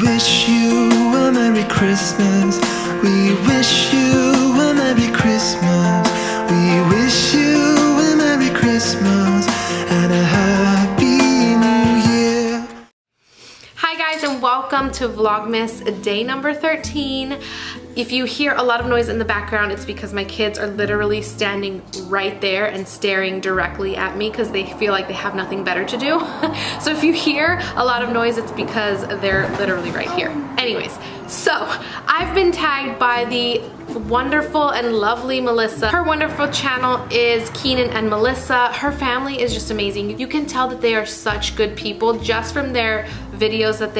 wish you a Merry Christmas. We wish you a Merry Christmas. We wish you a Merry Christmas and a Happy New Year. Hi guys, and welcome to Vlogmas day number 13. If you hear a lot of noise in the background, it's because my kids are literally standing right there and staring directly at me because they feel like they have nothing better to do. So if you hear a lot of noise, it's because they're literally right here. Anyways, so I've been tagged by the wonderful and lovely Melissa. Her wonderful channel is Keenan and Melissa. Her family is just amazing. You can tell that they are such good people just from their videos that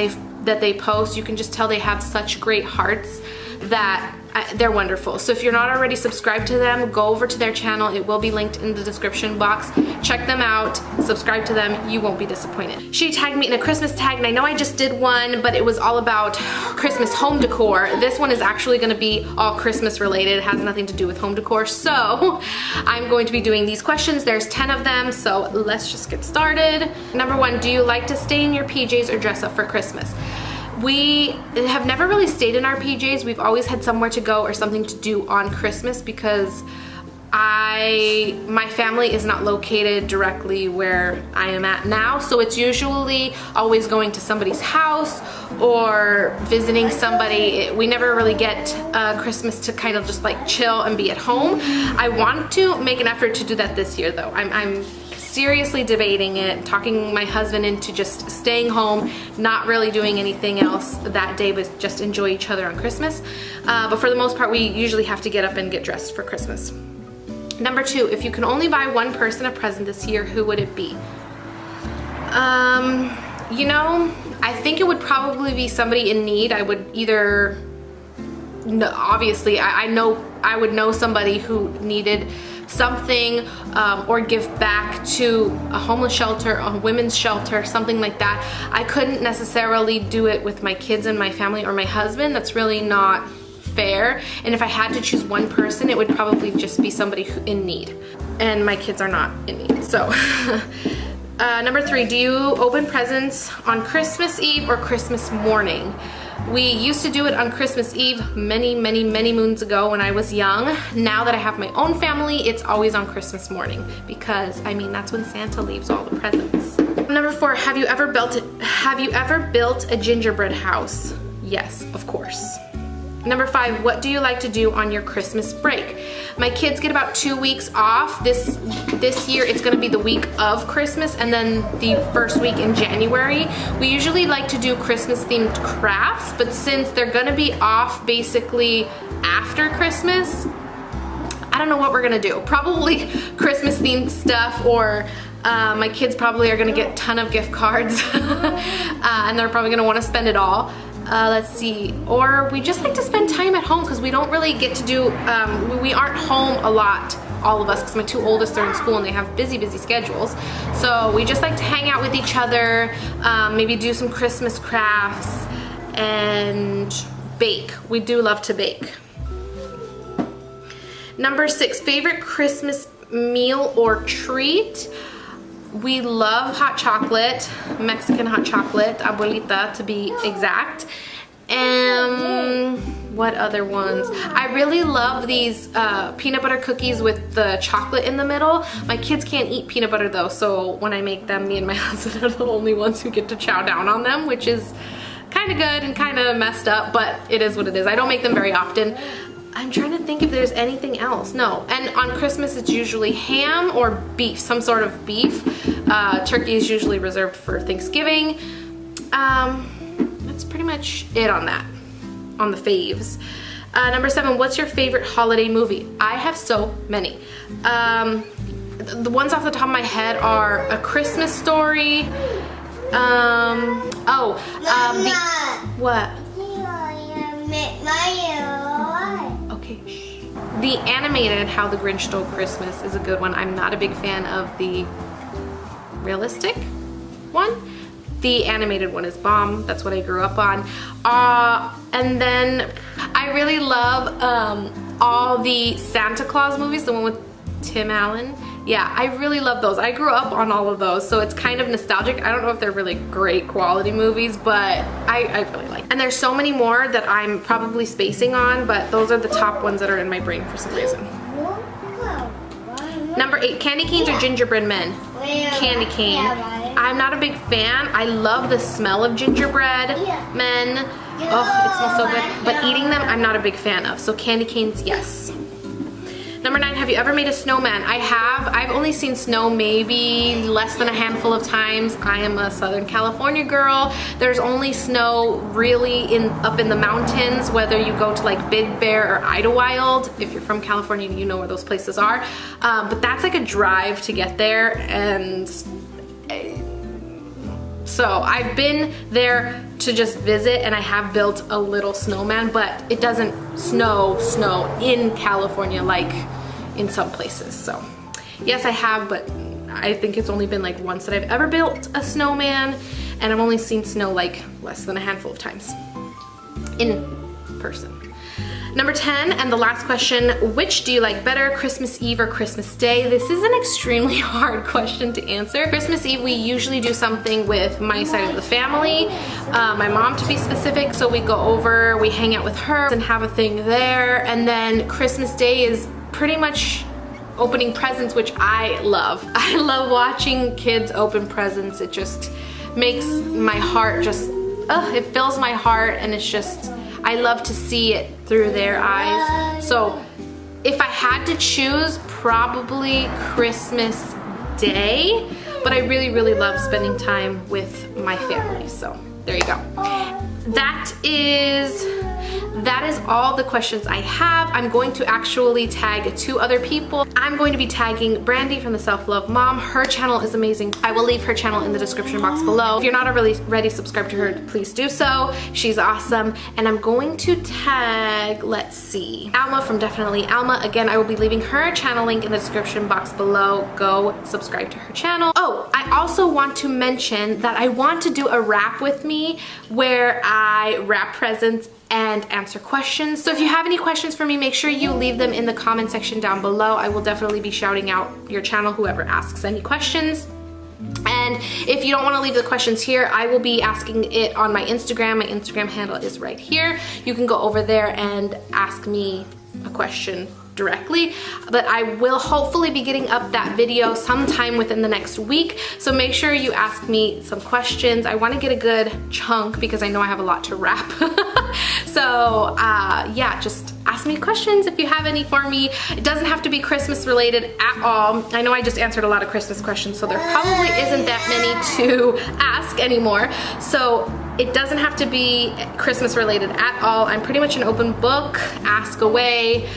they post. You can just tell they have such great hearts that they're wonderful. So if you're not already subscribed to them, go over to their channel. It will be linked in the description box. Check them out, subscribe to them, you won't be disappointed. She tagged me in a Christmas tag, and I know I just did one, but it was all about Christmas home decor. This one is actually gonna be all Christmas related. It has nothing to do with home decor. So I'm going to be doing these questions. There's 10 of them, so let's just get started. Number 1, do you like to stay in your PJs or dress up for Christmas? We have never really stayed in our PJs. We've always had somewhere to go or something to do on Christmas because my family is not located directly where I am at now, so it's usually always going to somebody's house or visiting somebody. We never really get Christmas to kind of just like chill and be at home. I want to make an effort to do that this year though. I'm seriously debating it, talking my husband into just staying home, not really doing anything else that day, but just enjoy each other on Christmas. But for the most part, we usually have to get up and get dressed for Christmas. Number 2, if you can only buy one person a present this year, who would it be? You know, I think it would probably be somebody in need. I would either, no, obviously, I know I would know somebody who needed something or give back to a homeless shelter, a women's shelter, something like that. I couldn't necessarily do it with my kids and my family or my husband. That's really not fair. And if I had to choose one person, it would probably just be somebody in need. And my kids are not in need. So number 3, do you open presents on Christmas Eve or Christmas morning? We used to do it on Christmas Eve many moons ago when I was young. Now that I have my own family, it's always on Christmas morning because, I mean, that's when Santa leaves all the presents. Number 4, have you ever built a gingerbread house? Yes, of course. Number 5, what do you like to do on your Christmas break? My kids get about 2 weeks off. This year it's gonna be the week of Christmas and then the first week in January. We usually like to do Christmas themed crafts, but since they're gonna be off basically after Christmas, I don't know what we're gonna do. Probably Christmas themed stuff, or my kids probably are gonna get a ton of gift cards and they're probably gonna wanna spend it all. Let's see, or we just like to spend time at home because we don't really get to do, we aren't home a lot, all of us, because my 2 oldest are in school and they have busy schedules. So we just like to hang out with each other, maybe do some Christmas crafts and bake. We do love to bake. Number 6, favorite Christmas meal or treat? We love hot chocolate, Mexican hot chocolate, abuelita to be exact. And what other ones? I really love these peanut butter cookies with the chocolate in the middle. My kids can't eat peanut butter though, so when I make them, me and my husband are the only ones who get to chow down on them, which is kind of good and kind of messed up, but it is what it is. I don't make them very often. I'm trying to think if there's anything else. No, and on Christmas it's usually ham or beef, some sort of beef. Turkey is usually reserved for Thanksgiving. That's pretty much it on that, on the faves. Number 7, what's your favorite holiday movie? I have so many. The ones off the top of my head are A Christmas Story. What? Okay, shh. The animated How the Grinch Stole Christmas is a good one. I'm not a big fan of the realistic one. The animated one is bomb. That's what I grew up on. And then I really love all the Santa Claus movies, the one with Tim Allen Yeah, I really love those. I grew up on all of those, so it's kind of nostalgic. I don't know if they're really great quality movies, but I really like them. And there's so many more that I'm probably spacing on, but those are the top ones that are in my brain for some reason. Number 8, candy canes or gingerbread men? Candy cane. I'm not a big fan. I love the smell of gingerbread men. Oh, it smells so good. But eating them, I'm not a big fan of. So candy canes, yes. Number 9, have you ever made a snowman? I have. I've only seen snow maybe less than a handful of times. I am a Southern California girl. There's only snow really up in the mountains, whether you go to like Big Bear or Idlewild. If you're from California, you know where those places are. But that's like a drive to get there, and so I've been there to just visit, and I have built a little snowman, but it doesn't snow in California like in some places. So yes, I have, but I think it's only been like once that I've ever built a snowman, and I've only seen snow like less than a handful of times in person. Number 10, and the last question, which do you like better, Christmas Eve or Christmas Day? This is an extremely hard question to answer. Christmas Eve, we usually do something with my side of the family, my mom to be specific, so we go over, we hang out with her and have a thing there, and then Christmas Day is pretty much opening presents, which I love. I love watching kids open presents. It just makes my heart just, it fills my heart, and it's just, I love to see it through their eyes. So if I had to choose, probably Christmas Day, but I really, really love spending time with my family. So there you go. That is all the questions I have. I'm going to actually tag 2 other people. I'm going to be tagging Brandie from the Self-Love Mom. Her channel is amazing. I will leave her channel in the description box below. If you're not already subscribed to her, please do so. She's awesome. And I'm going to tag, let's see, Alma from Definitely Alma. Again, I will be leaving her channel link in the description box below. Go subscribe to her channel. Oh, I also want to mention that I want to do a wrap with me where I wrap presents and answer questions. So if you have any questions for me, make sure you leave them in the comment section down below. I will definitely be shouting out your channel, whoever asks any questions. And if you don't want to leave the questions here, I will be asking it on my Instagram. My Instagram handle is right here. You can go over there and ask me a question directly, but I will hopefully be getting up that video sometime within the next week, so make sure you ask me some questions. I want to get a good chunk because I know I have a lot to wrap. So yeah, just ask me questions if you have any for me. It doesn't have to be Christmas related at all. I know I just answered a lot of Christmas questions, so there probably isn't that many to ask anymore, so it doesn't have to be Christmas related at all. I'm pretty much an open book. Ask away.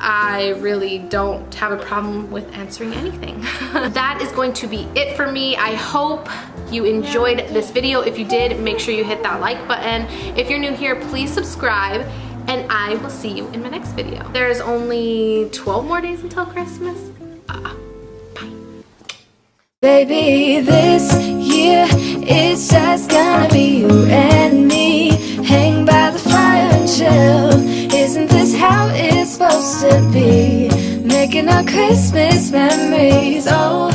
I really don't have a problem with answering anything. That is going to be it for me. I hope you enjoyed this video. If you did, make sure you hit that like button. If you're new here, please subscribe, and I will see you in my next video. There's only 12 more days until Christmas. Bye. Baby, this year it's just gonna be you and me. Hang by the fire and chill. Isn't this how it's supposed to be? Making our Christmas memories. Oh,